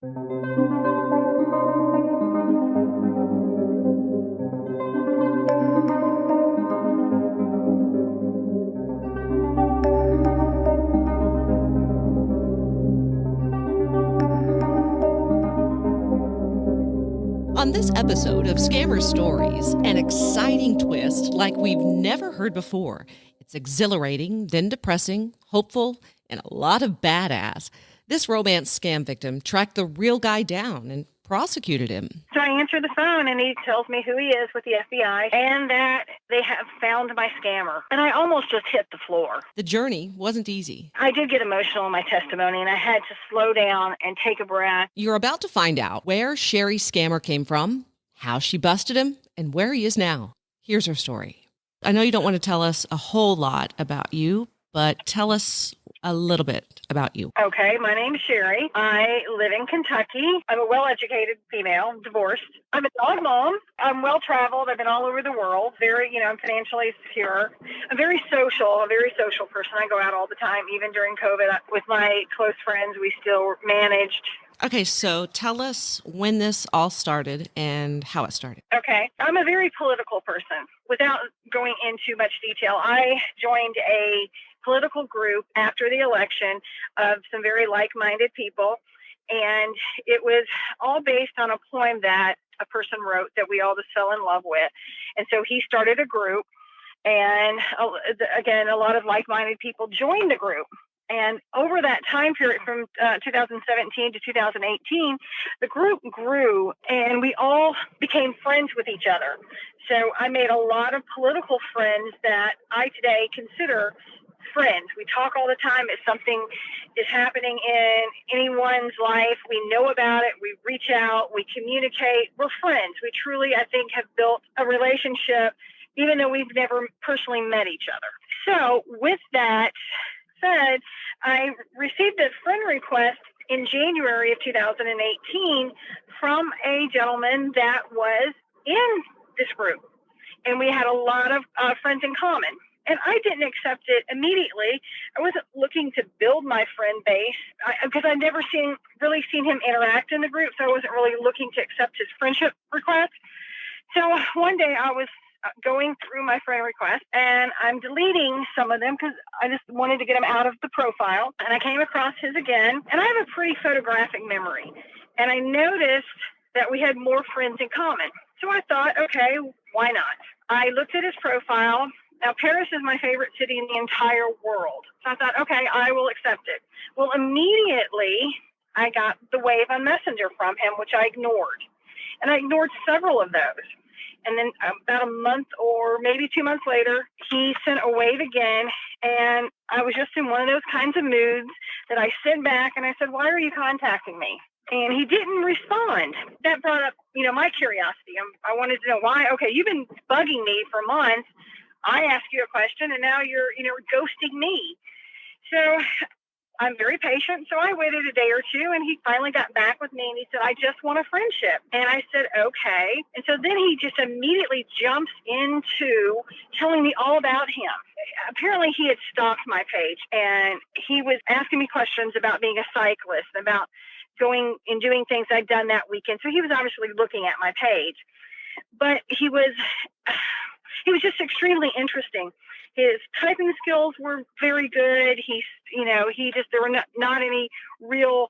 On this episode of Scammer Stories, an exciting twist like we've never heard before. It's exhilarating, then depressing, hopeful, and a lot of badass. This romance scam victim tracked the real guy down and prosecuted him. So I answer the phone and he tells me who he is with the FBI and that they have found my scammer. And I almost just hit the floor. The journey wasn't easy. I did get emotional in my testimony and I had to slow down and take a breath. You're about to find out where Sherry's scammer came from, how she busted him, and where he is now. Here's her story. I know you don't want to tell us a whole lot about you, but tell us a little bit about you. Okay, my name's Sherry. I live in Kentucky. I'm a well-educated female, divorced. I'm a dog mom. I'm well-traveled. I've been all over the world. I'm financially secure. I'm a very social person. I go out all the time, even during COVID. With my close friends, we still managed. Okay, so tell us when this all started and how it started. Okay, I'm a very political person. Without going into much detail, I joined a political group after the election of some very like-minded people, and it was all based on a poem that a person wrote that we all just fell in love with. And so he started a group, and again, a lot of like-minded people joined the group. And over that time period from 2017 to 2018, the group grew and we all became friends with each other. So I made a lot of political friends that I today consider friends. We talk all the time. If something is happening in anyone's life, we know about it. We reach out, we communicate. We're friends. We truly, I think, have built a relationship, even though we've never personally met each other. So with that said, I received a friend request in January of 2018 from a gentleman that was in this group. And we had a lot of friends in common. And I didn't accept it immediately. I wasn't looking to build my friend base because I'd never really seen him interact in the group. So I wasn't really looking to accept his friendship request. So one day I was going through my friend request and I'm deleting some of them because I just wanted to get them out of the profile. And I came across his again. And I have a pretty photographic memory. And I noticed that we had more friends in common. So I thought, okay, why not? I looked at his profile. Now, Paris is my favorite city in the entire world. So I thought, okay, I will accept it. Well, immediately, I got the wave on Messenger from him, which I ignored. And I ignored several of those. And then about a month or maybe 2 months later, he sent a wave again. And I was just in one of those kinds of moods that I sent back and I said, why are you contacting me? And he didn't respond. That brought up, my curiosity. I wanted to know why. Okay, you've been bugging me for months. I asked you a question and now you're, ghosting me. So I'm very patient. So I waited a day or two and he finally got back with me and he said, I just want a friendship. And I said, okay. And so then he just immediately jumps into telling me all about him. Apparently he had stalked my page and he was asking me questions about being a cyclist, about going and doing things I'd done that weekend. So he was obviously looking at my page, but he was just extremely interesting. His typing skills were very good. There were not any real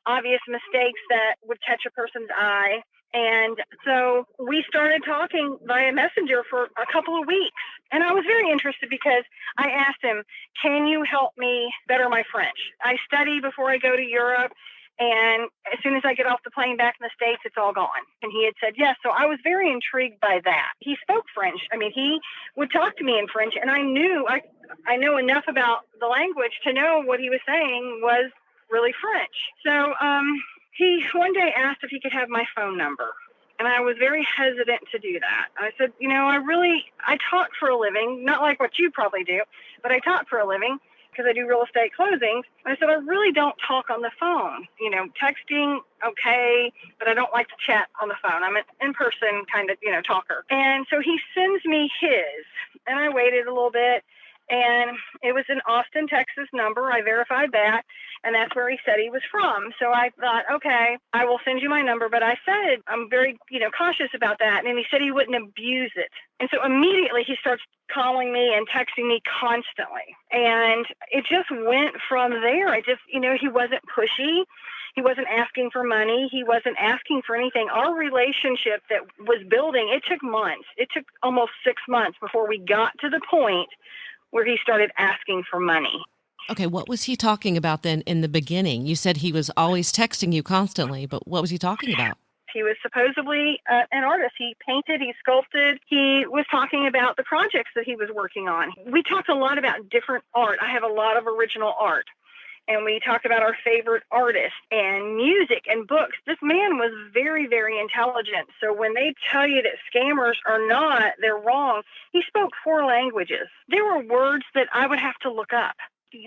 obvious mistakes that would catch a person's eye. And so we started talking via Messenger for a couple of weeks. And I was very interested because I asked him, can you help me better my French? I study before I go to Europe. And as soon as I get off the plane back in the States, it's all gone. And he had said yes. So I was very intrigued by that. He spoke French. I mean, he would talk to me in French. And I know enough about the language to know what he was saying was really French. So he one day asked if he could have my phone number. And I was very hesitant to do that. I said, I talk for a living, not like what you probably do, but I talk for a living because I do real estate closings. And I said, I really don't talk on the phone. Texting, okay, but I don't like to chat on the phone. I'm an in-person kind of, talker. And so he sends me his, and I waited a little bit. And it was an Austin, Texas number. I verified that, and that's where he said he was from. So I thought, okay, I will send you my number. But I said, I'm very, cautious about that. And he said he wouldn't abuse it. And so immediately he starts calling me and texting me constantly. And it just went from there. I just, he wasn't pushy. He wasn't asking for money. He wasn't asking for anything. Our relationship that was building, it took months. It took almost 6 months before we got to the point where he started asking for money. Okay, what was he talking about then in the beginning? You said he was always texting you constantly, but what was he talking about? He was supposedly an artist. He painted, he sculpted. He was talking about the projects that he was working on. We talked a lot about different art. I have a lot of original art. And we talked about our favorite artists and music and books. This man was very, very intelligent. So when they tell you that scammers are not, they're wrong. He spoke 4 languages. There were words that I would have to look up.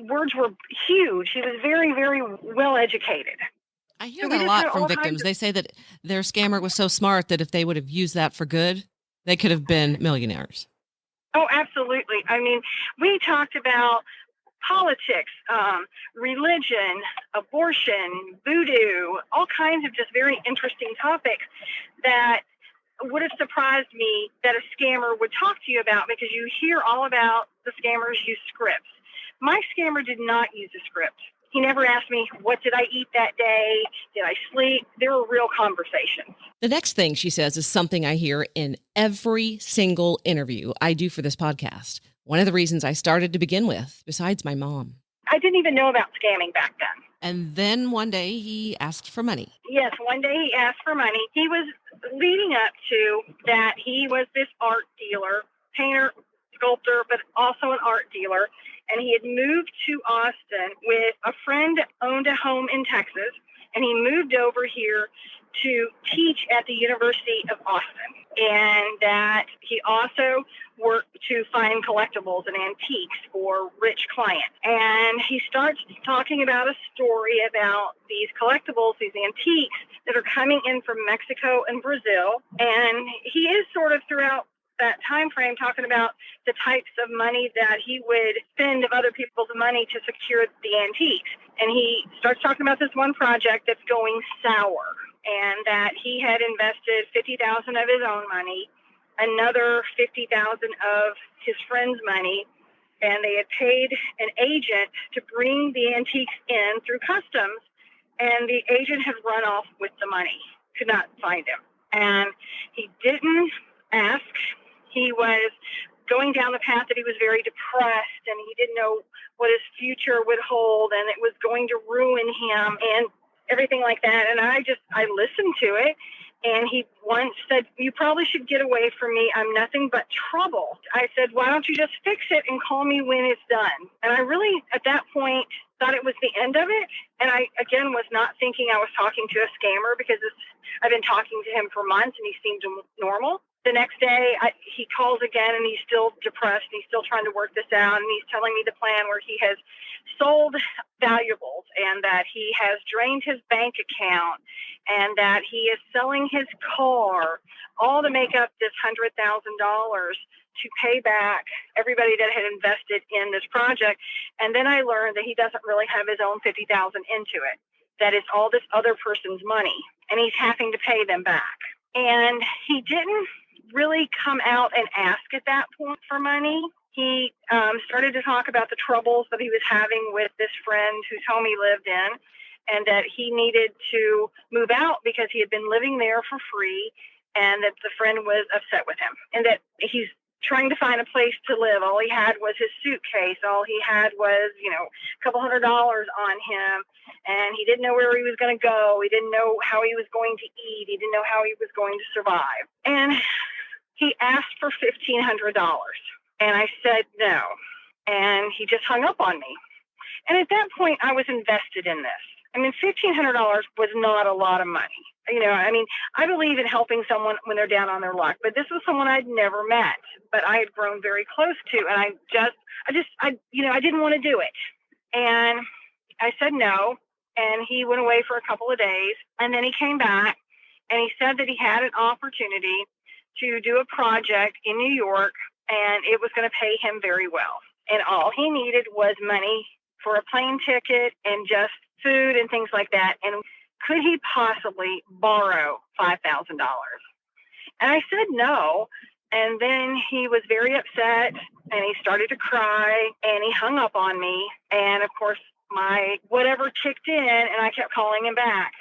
Words were huge. He was very, very well educated. I hear that a lot from victims. They say that their scammer was so smart that if they would have used that for good, they could have been millionaires. Oh, absolutely. I mean, we talked about politics, religion, abortion, voodoo, all kinds of just very interesting topics that would have surprised me that a scammer would talk to you about, because you hear all about the scammers use scripts. My scammer did not use a script. He never asked me, what did I eat that day? Did I sleep? There were real conversations. The next thing she says is something I hear in every single interview I do for this podcast. One of the reasons I started to begin with, besides my mom. I didn't even know about scamming back then. And then one day he asked for money. Yes, one day he asked for money. He was leading up to that he was this art dealer, painter, sculptor, but also an art dealer. And he had moved to Austin with a friend that owned a home in Texas. And he moved over here to teach at the University of Austin. And that he also worked to find collectibles and antiques for rich clients. And he starts talking about a story about these collectibles, these antiques that are coming in from Mexico and Brazil. And he is sort of throughout that time frame talking about the types of money that he would spend of other people's money to secure the antiques. And he starts talking about this one project that's going sour, and that he had invested $50,000 of his own money, another $50,000 of his friend's money, and they had paid an agent to bring the antiques in through customs, and the agent had run off with the money, could not find him. And he didn't ask. He was going down the path that he was very depressed, and he didn't know what his future would hold, and it was going to ruin him and everything like that. And I listened to it. And he once said, you probably should get away from me. I'm nothing but trouble. I said, why don't you just fix it and call me when it's done? And I really, at that point, thought it was the end of it. And I, again, was not thinking I was talking to a scammer, because I've been talking to him for months and he seemed normal. The next day, he calls again, and he's still depressed. He's still trying to work this out, and he's telling me the plan where he has sold valuables, and that he has drained his bank account, and that he is selling his car, all to make up this $100,000 to pay back everybody that had invested in this project. And then I learned that he doesn't really have his own $50,000 into it, that it's all this other person's money, and he's having to pay them back. And he didn't really come out and ask at that point for money. He started to talk about the troubles that he was having with this friend whose home he lived in, and that he needed to move out because he had been living there for free, and that the friend was upset with him, and that he's trying to find a place to live. All he had was his suitcase. All he had was, a couple $100 on him, and he didn't know where he was going to go. He didn't know how he was going to eat. He didn't know how he was going to survive. And he asked for $1,500, and I said no, and he just hung up on me. And at that point, I was invested in this. I mean, $1,500 was not a lot of money. I believe in helping someone when they're down on their luck, but this was someone I'd never met, but I had grown very close to, and I didn't want to do it. And I said no, and he went away for a couple of days, and then he came back, and he said that he had an opportunity to do a project in New York, and it was going to pay him very well. and all he needed was money for a plane ticket and just food and things like that. And could he possibly borrow $5,000? And I said no. And then he was very upset and he started to cry and he hung up on me. And of course, my whatever kicked in and I kept calling him back.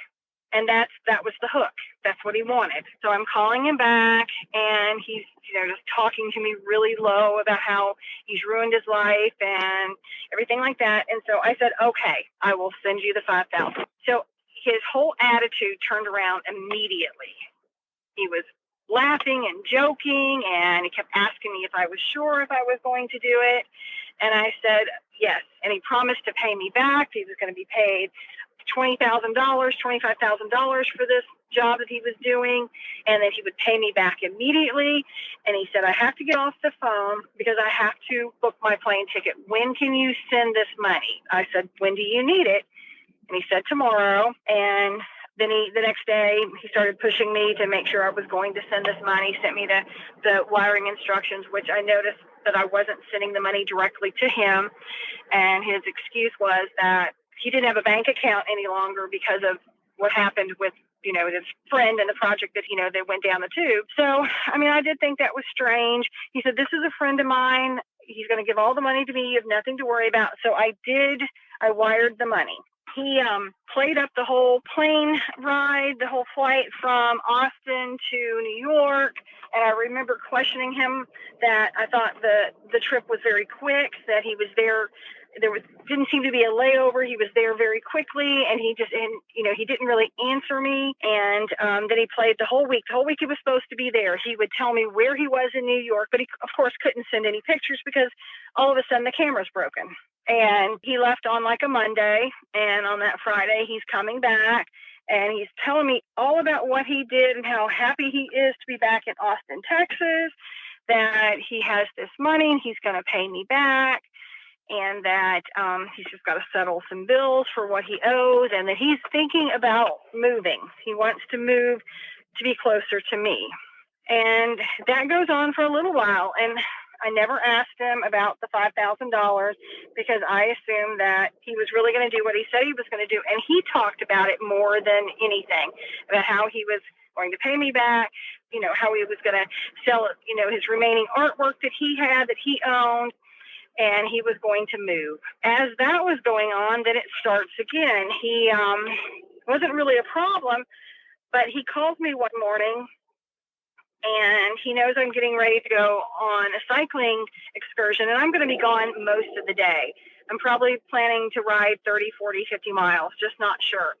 And that was the hook. That's what he wanted. So I'm calling him back and he's, just talking to me really low about how he's ruined his life and everything like that. And so I said, okay, I will send you the $5,000. So his whole attitude turned around immediately. He was laughing and joking, and he kept asking me if I was sure if I was going to do it. And I said, yes. And he promised to pay me back. He was going to be paid $20,000, $25,000 for this job that he was doing, and that he would pay me back immediately. And he said, I have to get off the phone because I have to book my plane ticket. When can you send this money? I said, when do you need it? And he said, tomorrow. And then the next day, he started pushing me to make sure I was going to send this money. He sent me the wiring instructions, which I noticed that I wasn't sending the money directly to him. And his excuse was that he didn't have a bank account any longer because of what happened with, his friend and the project that, they went down the tube. So, I did think that was strange. He said, this is a friend of mine. He's going to give all the money to me. You have nothing to worry about. So I wired the money. He played up the whole plane ride, the whole flight from Austin to New York. And I remember questioning him that I thought the trip was very quick, that he was there. Didn't seem to be a layover. He was there very quickly, and he didn't really answer me. And then he played the whole week. The whole week he was supposed to be there. He would tell me where he was in New York, but he, of course, couldn't send any pictures because all of a sudden the camera's broken. And he left on like a Monday, and on that Friday he's coming back, and he's telling me all about what he did and how happy he is to be back in Austin, Texas, that he has this money and he's going to pay me back, and that he's just got to settle some bills for what he owes, and that he's thinking about moving. He wants to move to be closer to me. And that goes on for a little while, and I never asked him about the $5,000 because I assumed that he was really going to do what he said he was going to do. And he talked about it more than anything, about how he was going to pay me back, how he was going to sell, his remaining artwork that he had, that he owned, and he was going to move. As that was going on, then it starts again. He wasn't really a problem, but he called me one morning, and he knows I'm getting ready to go on a cycling excursion, and I'm going to be gone most of the day. I'm probably planning to ride 30, 40, 50 miles, just not sure.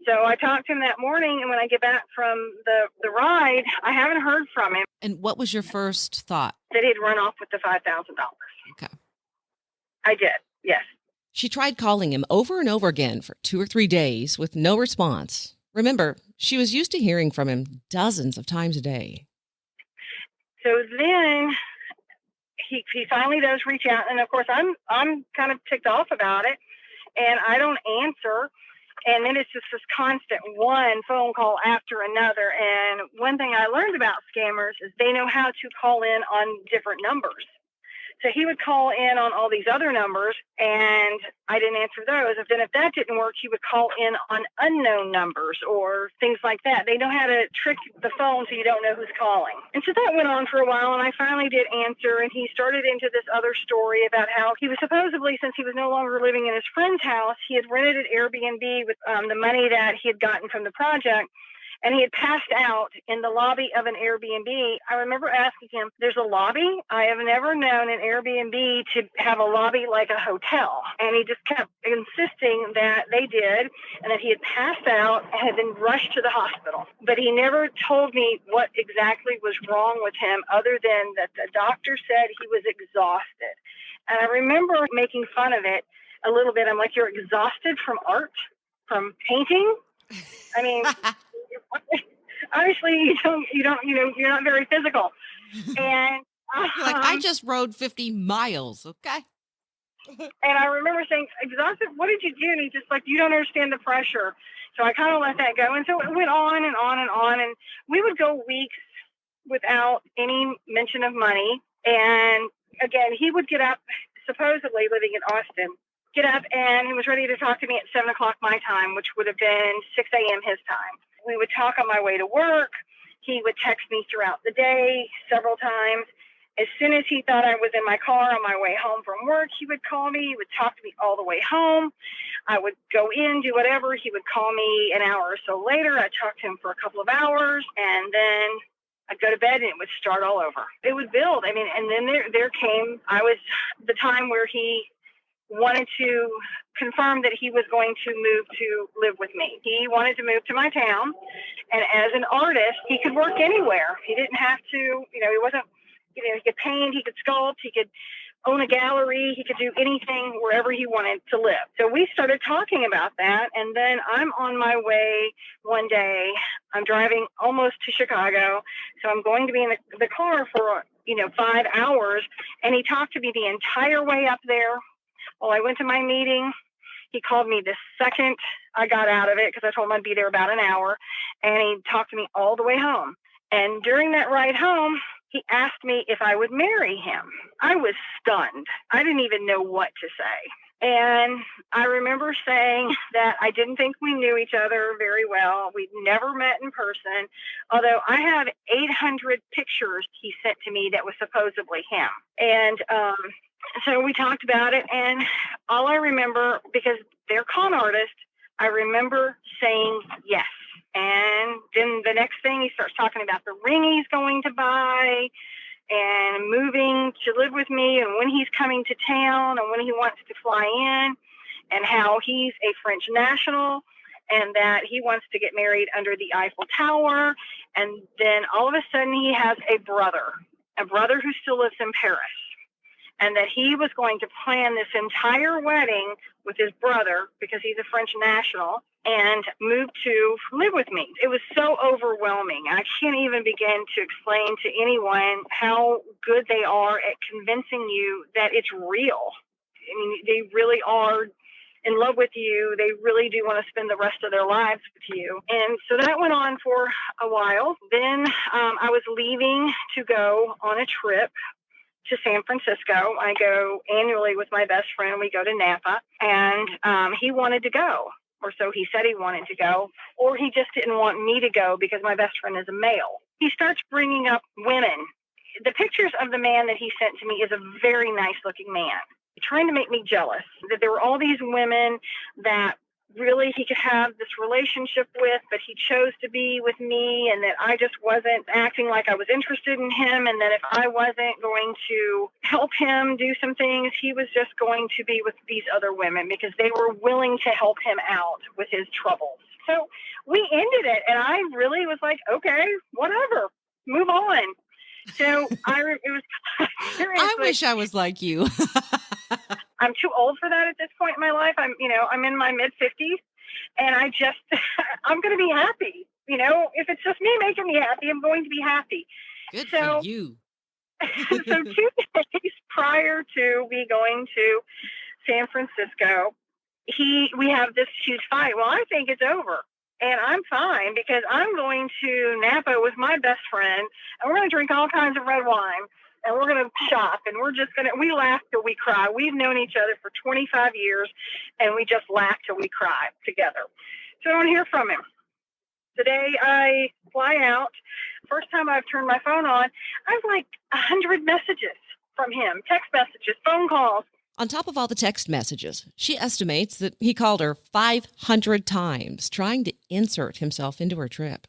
So I talked to him that morning, and when I get back from the ride, I haven't heard from him. And what was your first thought? That he'd run off with the $5,000. Okay. I did, yes. She tried calling him over and over again for 2 or 3 days with no response. Remember, she was used to hearing from him dozens of times a day. So then he finally does reach out, and of course I'm kind of ticked off about it, and I don't answer. And then it's just this constant one phone call after another. And one thing I learned about scammers is they know how to call in on different numbers. So he would call in on all these other numbers, and I didn't answer those. If that didn't work, he would call in on unknown numbers or things like that. They know how to trick the phone so you don't know who's calling. And so that went on for a while, and I finally did answer, and he started into this other story about how he was supposedly, since he was no longer living in his friend's house, he had rented an Airbnb with the money that he had gotten from the project. And he had passed out in the lobby of an Airbnb. I remember asking him, there's a lobby? I have never known an Airbnb to have a lobby like a hotel. And he just kept insisting that they did, and that he had passed out and had been rushed to the hospital. But he never told me what exactly was wrong with him, other than that the doctor said he was exhausted. And I remember making fun of it a little bit. I'm like, you're exhausted from art, from painting? I mean... Obviously, you're not very physical. And like, I just rode 50 miles, okay? And I remember saying, exhausted, what did you do? And he's just like, you don't understand the pressure. So I kind of let that go. And so it went on and on and on. And we would go weeks without any mention of money. And again, he would get up supposedly living in Austin, get up, and he was ready to talk to me at 7 o'clock my time, which would have been 6 a.m. his time. We would talk on my way to work. He would text me throughout the day several times. As soon as he thought I was in my car on my way home from work, he would call me. He would talk to me all the way home. I would go in, do whatever. He would call me an hour or so later. I'd talk to him for a couple of hours, and then I'd go to bed, and it would start all over. It would build. I mean, and then there came, the time where he wanted to confirm that he was going to move to live with me. He wanted to move to my town, and as an artist, he could work anywhere. He didn't have to, he wasn't, he could paint, he could sculpt, he could own a gallery, he could do anything wherever he wanted to live. So we started talking about that, and then I'm on my way one day. I'm driving almost to Chicago, so I'm going to be in the car for 5 hours, and he talked to me the entire way up there. Well, I went to my meeting. He called me the second I got out of it because I told him I'd be there about an hour, and he talked to me all the way home. And during that ride home, he asked me if I would marry him. I was stunned. I didn't even know what to say. And I remember saying that I didn't think we knew each other very well. We'd never met in person, although I have 800 pictures he sent to me that was supposedly him. And so we talked about it, and all I remember, because they're con artists, I remember saying yes. And then the next thing, he starts talking about the ring he's going to buy and moving to live with me and when he's coming to town and when he wants to fly in and how he's a French national and that he wants to get married under the Eiffel Tower. And then all of a sudden he has a brother who still lives in Paris, and that he was going to plan this entire wedding with his brother because he's a French national and move to live with me. It was so overwhelming. I can't even begin to explain to anyone how good they are at convincing you that it's real. I mean, they really are in love with you. They really do want to spend the rest of their lives with you. And so that went on for a while. Then I was leaving to go on a trip to San Francisco. I go annually with my best friend. We go to Napa, and he wanted to go, or so he said he wanted to go, or he just didn't want me to go because my best friend is a male. He starts bringing up women. The pictures of the man that he sent to me is a very nice looking man, trying to make me jealous that there were all these women that really he could have this relationship with, but he chose to be with me, and that I just wasn't acting like I was interested in him, and that if I wasn't going to help him do some things, he was just going to be with these other women because they were willing to help him out with his troubles. So we ended it, and I really was like, okay, whatever, move on. So it was I wish I was like you. I'm too old for that at this point in my life. I'm in my mid 50s, and I'm going to be happy. If it's just me making me happy, I'm going to be happy. Good for you. So 2 days prior to me going to San Francisco, we have this huge fight. Well, I think it's over. And I'm fine because I'm going to Napa with my best friend, and we're going to drink all kinds of red wine, and we're going to shop, and we laugh till we cry. We've known each other for 25 years, and we just laugh till we cry together. So I don't hear from him. Today I fly out. First time I've turned my phone on, I have like 100 messages from him, text messages, phone calls. On top of all the text messages, she estimates that he called her 500 times, trying to insert himself into her trip.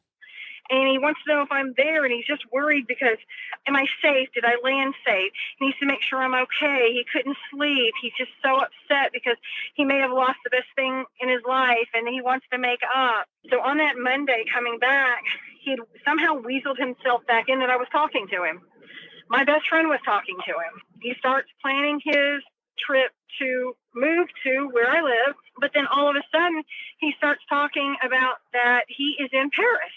And he wants to know if I'm there, and he's just worried because, am I safe? Did I land safe? He needs to make sure I'm okay. He couldn't sleep. He's just so upset because he may have lost the best thing in his life, and he wants to make up. So on that Monday coming back, he'd somehow weaseled himself back in that I was talking to him. My best friend was talking to him. He starts planning his trip to move to where I live, but then all of a sudden he starts talking about that he is in Paris.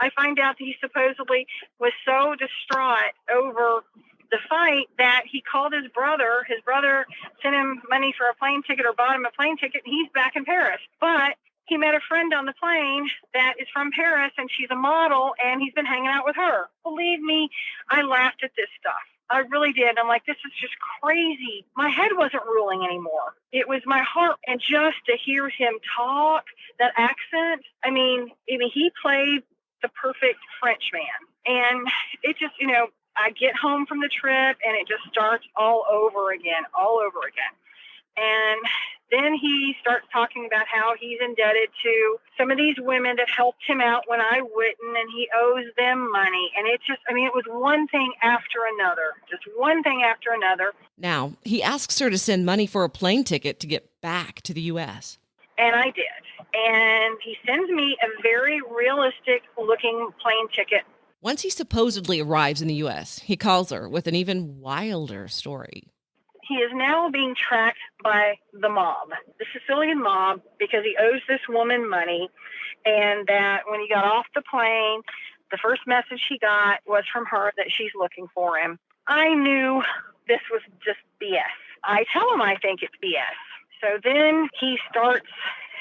I find out that he supposedly was so distraught over the fight that he called his brother. His brother sent him money for a plane ticket or bought him a plane ticket, and he's back in Paris. But he met a friend on the plane that is from Paris, and she's a model, and he's been hanging out with her. Believe me, I laughed at this stuff. I really did. I'm like, this is just crazy. My head wasn't ruling anymore. It was my heart. And just to hear him talk, that accent, he played the perfect French man. And it just, I get home from the trip and it just starts all over again. And then he starts talking about how he's indebted to some of these women that helped him out when I wouldn't, and he owes them money. And it was one thing after another, just one thing after another. Now, he asks her to send money for a plane ticket to get back to the U.S. And I did. And he sends me a very realistic looking plane ticket. Once he supposedly arrives in the U.S., he calls her with an even wilder story. He is now being tracked by the mob, the Sicilian mob, because he owes this woman money, and that when he got off the plane, the first message he got was from her that she's looking for him. I knew this was just BS. I tell him I think it's BS. So then he starts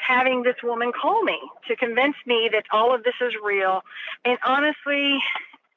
having this woman call me to convince me that all of this is real. And honestly,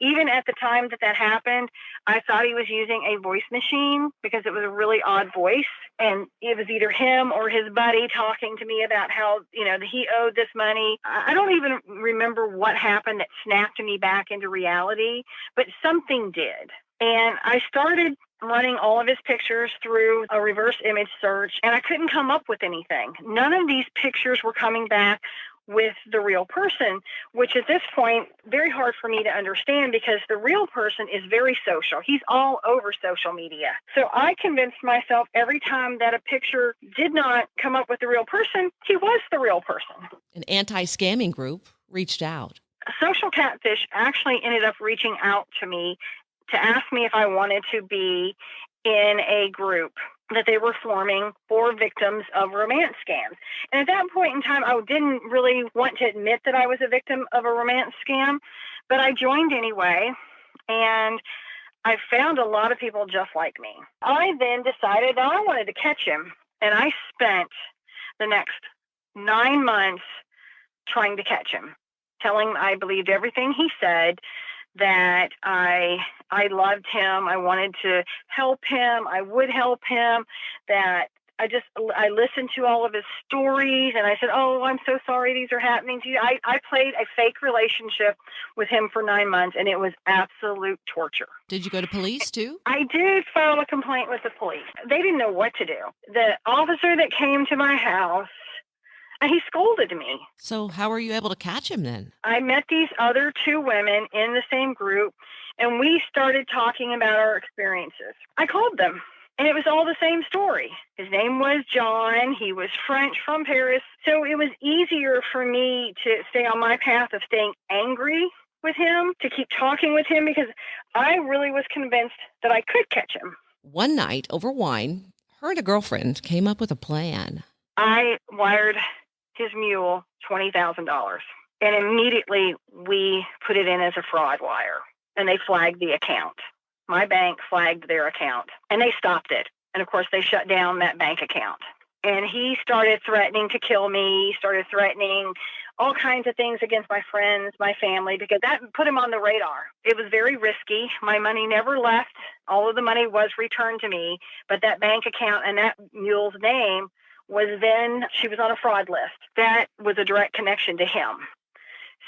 even at the time that happened, I thought he was using a voice machine because it was a really odd voice. And it was either him or his buddy talking to me about how, that he owed this money. I don't even remember what happened that snapped me back into reality, but something did. And I started running all of his pictures through a reverse image search, and I couldn't come up with anything. None of these pictures were coming back with the real person, which at this point, very hard for me to understand because the real person is very social. He's all over social media. So I convinced myself every time that a picture did not come up with the real person, he was the real person. An anti-scamming group reached out. Social Catfish actually ended up reaching out to me to ask me if I wanted to be in a group that they were forming for victims of romance scams. And at that point in time, I didn't really want to admit that I was a victim of a romance scam, but I joined anyway. And I found a lot of people just like me. I then decided that I wanted to catch him. And I spent the next 9 months trying to catch him, telling him I believed everything he said, that I loved him. I wanted to help him. I would help him. That I listened to all of his stories and I said, oh, I'm so sorry these are happening to you. I played a fake relationship with him for 9 months and it was absolute torture. Did you go to police too? I did file a complaint with the police. They didn't know what to do. The officer that came to my house, he scolded me. So how were you able to catch him then? I met these other 2 women in the same group, and we started talking about our experiences. I called them, and it was all the same story. His name was John. He was French from Paris. So it was easier for me to stay on my path of staying angry with him, to keep talking with him, because I really was convinced that I could catch him. One night over wine, her and a girlfriend came up with a plan. I wired his mule $20,000. And immediately we put it in as a fraud wire and they flagged the account. My bank flagged their account and they stopped it. And of course they shut down that bank account. And he started threatening to kill me. He started threatening all kinds of things against my friends, my family, because that put him on the radar. It was very risky. My money never left. All of the money was returned to me, but that bank account and that mule's name she was on a fraud list. That was a direct connection to him.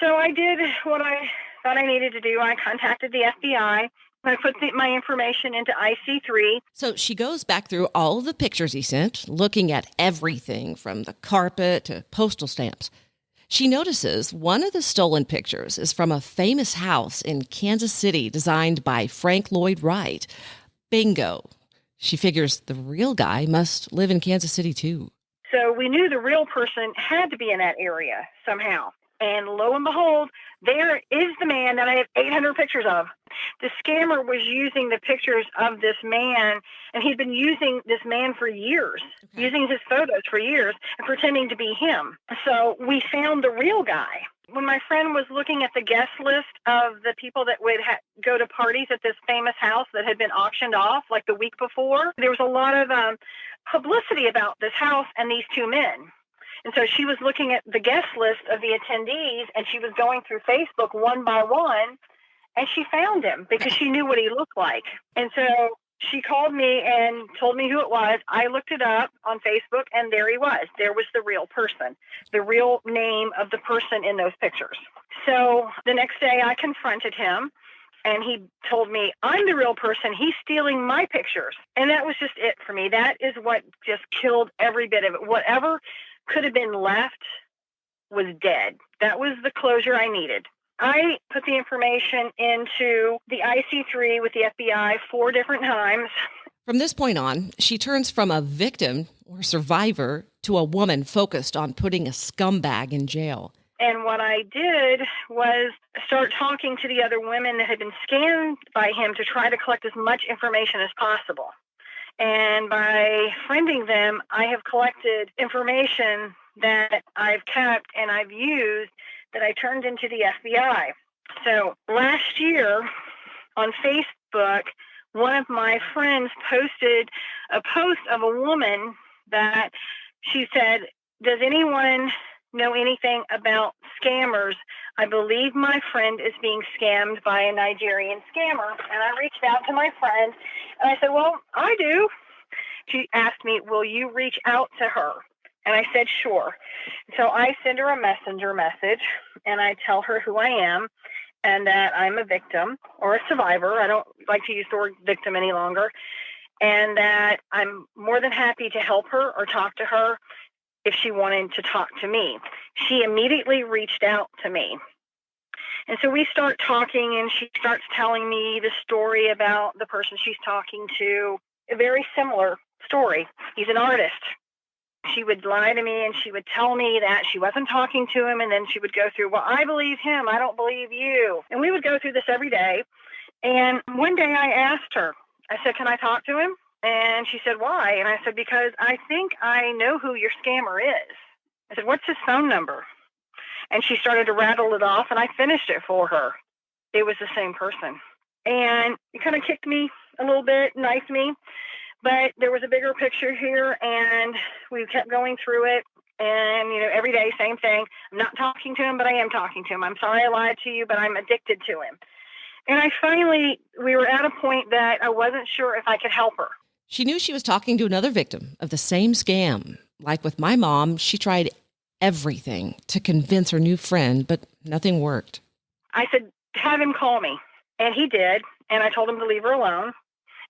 So I did what I thought I needed to do. I contacted the FBI. I put my information into IC3. So she goes back through all of the pictures he sent, looking at everything from the carpet to postal stamps. She notices one of the stolen pictures is from a famous house in Kansas City designed by Frank Lloyd Wright. Bingo. She figures the real guy must live in Kansas City, too. So we knew the real person had to be in that area somehow. And lo and behold, there is the man that I have 800 pictures of. The scammer was using the pictures of this man, and he'd been using this man for years, using his photos for years, and pretending to be him. So we found the real guy. When my friend was looking at the guest list of the people that would go to parties at this famous house that had been auctioned off like the week before, there was a lot of publicity about this house and these 2 men. And so she was looking at the guest list of the attendees, and she was going through Facebook one by one, And she found him because she knew what he looked like. And so she called me and told me who it was. I looked it up on Facebook, and there he was. There was the real person, the real name of the person in those pictures. So the next day I confronted him, and he told me, I'm the real person. He's stealing my pictures. And that was just it for me. That is what just killed every bit of it. Whatever could have been left was dead. That was the closure I needed. I put the information into the IC3 with the FBI 4 different times. From this point on, she turns from a victim or survivor to a woman focused on putting a scumbag in jail. And what I did was start talking to the other women that had been scammed by him to try to collect as much information as possible. And by friending them, I have collected information that I've kept and I've used that I turned into the FBI. So last year on Facebook, one of my friends posted a post of a woman that she said, does anyone know anything about scammers? I believe my friend is being scammed by a Nigerian scammer. And I reached out to my friend and I said, well, I do. She asked me, will you reach out to her? And I said, sure. So I send her a messenger message and I tell her who I am and that I'm a victim or a survivor. I don't like to use the word victim any longer. And that I'm more than happy to help her or talk to her if she wanted to talk to me. She immediately reached out to me. And so we start talking and she starts telling me the story about the person she's talking to. A very similar story. He's an artist. She would lie to me and she would tell me that she wasn't talking to him. And then she would go through, well, I believe him. I don't believe you. And we would go through this every day. And one day I asked her, I said, can I talk to him? And she said, why? And I said, because I think I know who your scammer is. I said, what's his phone number? And she started to rattle it off and I finished it for her. It was the same person. And it kind of kicked me a little bit, knifed me. But there was a bigger picture here, and we kept going through it. And, every day, same thing. I'm not talking to him, but I am talking to him. I'm sorry I lied to you, but I'm addicted to him. And we were at a point that I wasn't sure if I could help her. She knew she was talking to another victim of the same scam. Like with my mom, she tried everything to convince her new friend, but nothing worked. I said, have him call me. And he did. And I told him to leave her alone.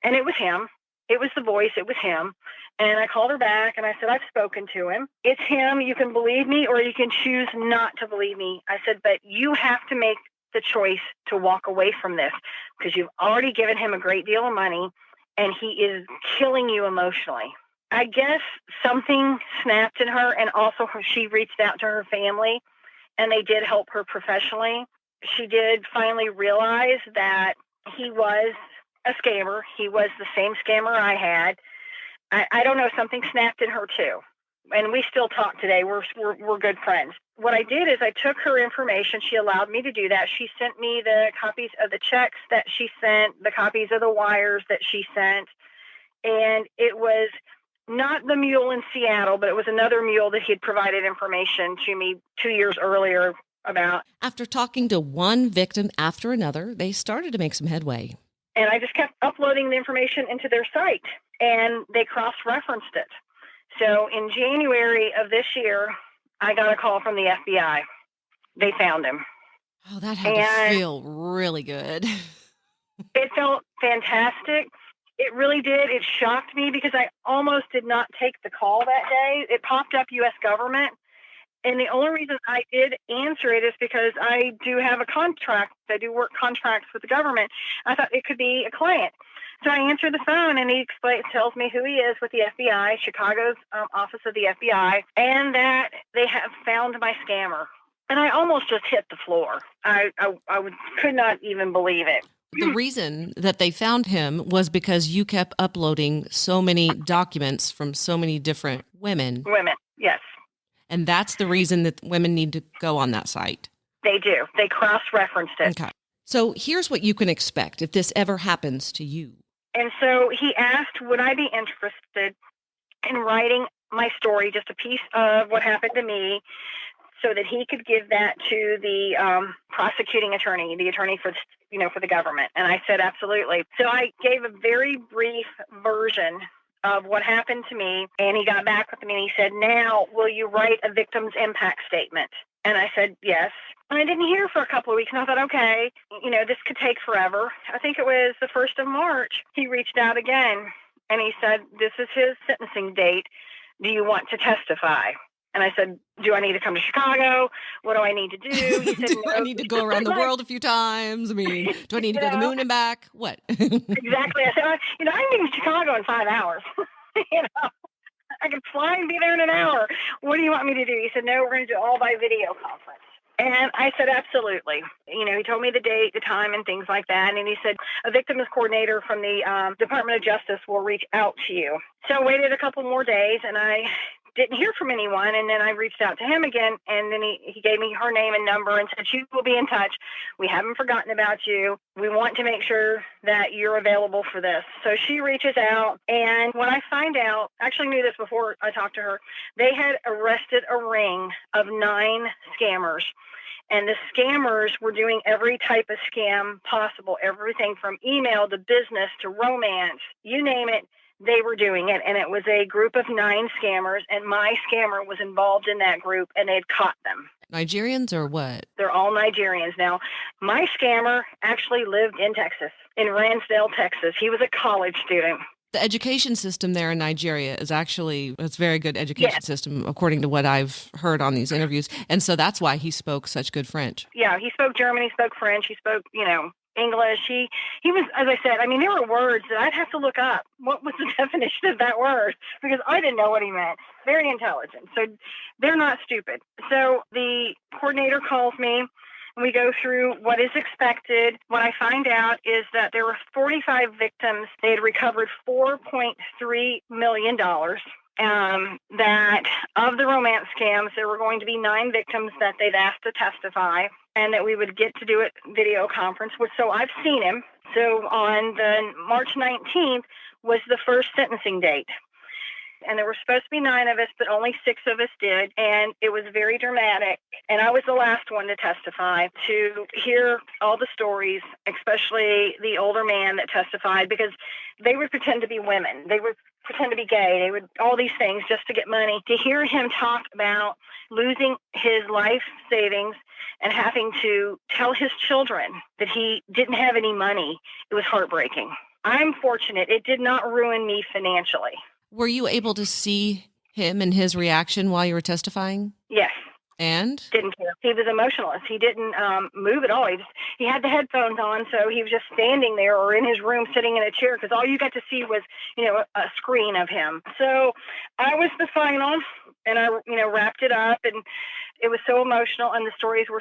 And it was him. It was the voice. It was him. And I called her back and I said, I've spoken to him. It's him. You can believe me or you can choose not to believe me. I said, but you have to make the choice to walk away from this because you've already given him a great deal of money and he is killing you emotionally. I guess something snapped in her, and also she reached out to her family and they did help her professionally. She did finally realize that he was a scammer. He was the same scammer I had. I don't know, something snapped in her too. And we still talk today. We're good friends. What I did is I took her information. She allowed me to do that. She sent me the copies of the checks that she sent, the copies of the wires that she sent. And it was not the mule in Seattle, but it was another mule that he had provided information to me 2 years earlier about. After talking to one victim after another, they started to make some headway. And I just kept uploading the information into their site, and they cross-referenced it. So in January of this year, I got a call from the FBI. They found him. Oh, that had to feel really good. It felt fantastic. It really did. It shocked me because I almost did not take the call that day. It popped up U.S. government. And the only reason I did answer it is because I do have a contract. I do work contracts with the government. I thought it could be a client. So I answered the phone, and he tells me who he is with the FBI, Chicago's office of the FBI, and that they have found my scammer. And I almost just hit the floor. I could not even believe it. The reason that they found him was because you kept uploading so many documents from so many different women. Women, yes. And that's the reason that women need to go on that site. They do. They cross-referenced it. Okay. So here's what you can expect if this ever happens to you. And so he asked, would I be interested in writing my story, just a piece of what happened to me, so that he could give that to the prosecuting attorney, the attorney for for the government. And I said, absolutely. So I gave a very brief version of what happened to me, and he got back with me and he said, now, will you write a victim's impact statement? And I said, yes. And I didn't hear for a couple of weeks, and I thought, okay, this could take forever. I think it was the 1st of March. He reached out again, and he said, this is his sentencing date. Do you want to testify? And I said, do I need to come to Chicago? What do I need to do? He said, do I need to go around the world a few times? I mean, do I need to go to the moon and back? What? Exactly. I said, I'm in Chicago in 5 hours. I could fly and be there in an hour. What do you want me to do? He said, no, we're going to do it all by video conference. And I said, absolutely. He told me the date, the time, and things like that. And he said, a victims coordinator from the Department of Justice will reach out to you. So I waited a couple more days, and I didn't hear from anyone. And then I reached out to him again, and then he gave me her name and number and said, she will be in touch. We haven't forgotten about you. We want to make sure that you're available for this. So she reaches out, and when I find out, I actually knew this before I talked to her, they had arrested a ring of 9 scammers. And the scammers were doing every type of scam possible, everything from email to business to romance, you name it. They were doing it, and it was a group of 9 scammers, and my scammer was involved in that group, and they'd caught them. Nigerians or what? They're all Nigerians. Now, my scammer actually lived in Texas, in Ransdale, Texas. He was a college student. The education system there in Nigeria is actually, it's a very good education system, according to what I've heard on these interviews. And so that's why he spoke such good French. Yeah, he spoke German, he spoke French, he spoke, English. He was, as I said, there were words that I'd have to look up. What was the definition of that word? Because I didn't know what he meant. Very intelligent. So they're not stupid. So the coordinator calls me. We go through what is expected. What I find out is that there were 45 victims. They had recovered $4.3 million. That of the romance scams, there were going to be 9 victims that they've asked to testify, and that we would get to do it video conference. So I've seen him. So on the March 19th was the first sentencing date. And there were supposed to be 9 of us, but only 6 of us did. And it was very dramatic. And I was the last one to testify, to hear all the stories, especially the older man that testified, because they would pretend to be women. They would pretend to be gay. They would all these things just to get money. To hear him talk about losing his life savings and having to tell his children that he didn't have any money, it was heartbreaking. I'm fortunate. It did not ruin me financially. Were you able to see him and his reaction while you were testifying? Yes. And? Didn't care. He was emotionless. He didn't move at all. He had the headphones on, so he was just standing there or in his room sitting in a chair, because all you got to see was, a screen of him. So I was the final, and I, wrapped it up, and it was so emotional, and the stories were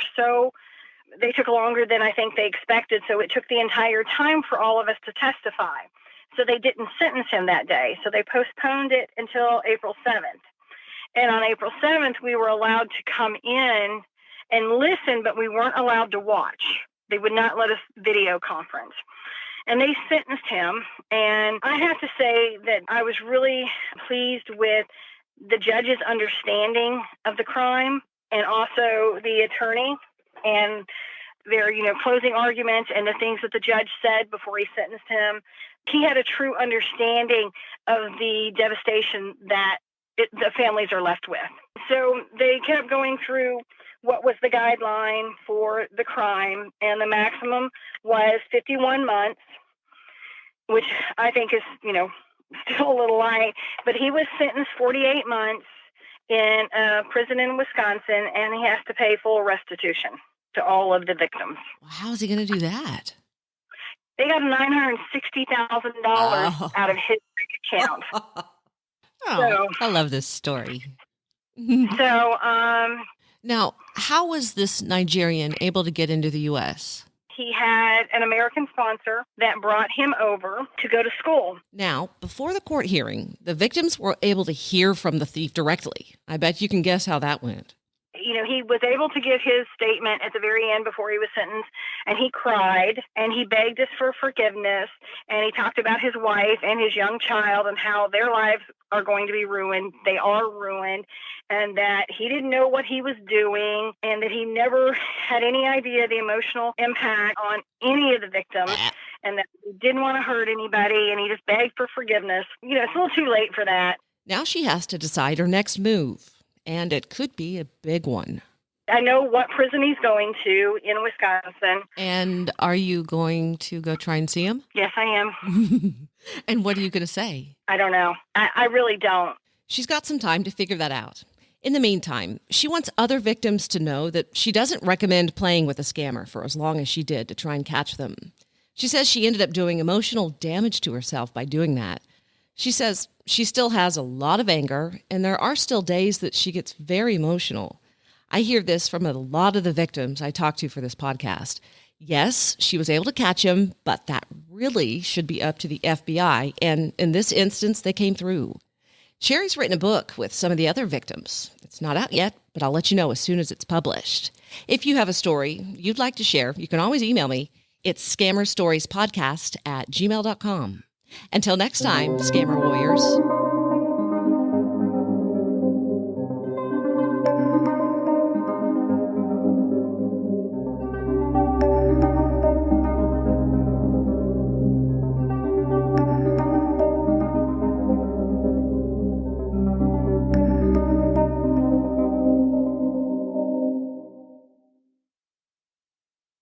they took longer than I think they expected, so it took the entire time for all of us to testify. So they didn't sentence him that day. So they postponed it until April 7th. And on April 7th, we were allowed to come in and listen, but we weren't allowed to watch. They would not let us video conference. And they sentenced him. And I have to say that I was really pleased with the judge's understanding of the crime, and also the attorney and their, closing arguments and the things that the judge said before he sentenced him. He had a true understanding of the devastation that the families are left with. So they kept going through what was the guideline for the crime, and the maximum was 51 months, which I think is, still a little light. But he was sentenced 48 months in a prison in Wisconsin, and he has to pay full restitution to all of the victims. How is he going to do that? They got $960,000 out of his account. So, I love this story. Now, how was this Nigerian able to get into the U.S.? He had an American sponsor that brought him over to go to school. Now, before the court hearing, the victims were able to hear from the thief directly. I bet you can guess how that went. he was able to give his statement at the very end before he was sentenced, and he cried and he begged us for forgiveness, and he talked about his wife and his young child and how their lives are going to be ruined. They are ruined, and that he didn't know what he was doing, and that he never had any idea the emotional impact on any of the victims, and that he didn't want to hurt anybody, and he just begged for forgiveness. It's a little too late for that. Now she has to decide her next move, and it could be a big one. I know what prison he's going to in Wisconsin. And are you going to go try and see him? Yes, I am. And what are you going to say? I don't know. I really don't. She's got some time to figure that out. In the meantime, she wants other victims to know that she doesn't recommend playing with a scammer for as long as she did to try and catch them. She says she ended up doing emotional damage to herself by doing that. She says she still has a lot of anger, and there are still days that she gets very emotional. I hear this from a lot of the victims I talk to for this podcast. Yes, she was able to catch him, but that really should be up to the FBI, and in this instance, they came through. Sherry's written a book with some of the other victims. It's not out yet, but I'll let you know as soon as it's published. If you have a story you'd like to share, you can always email me. It's scammerstoriespodcast@gmail.com. Until next time, Scammer Warriors.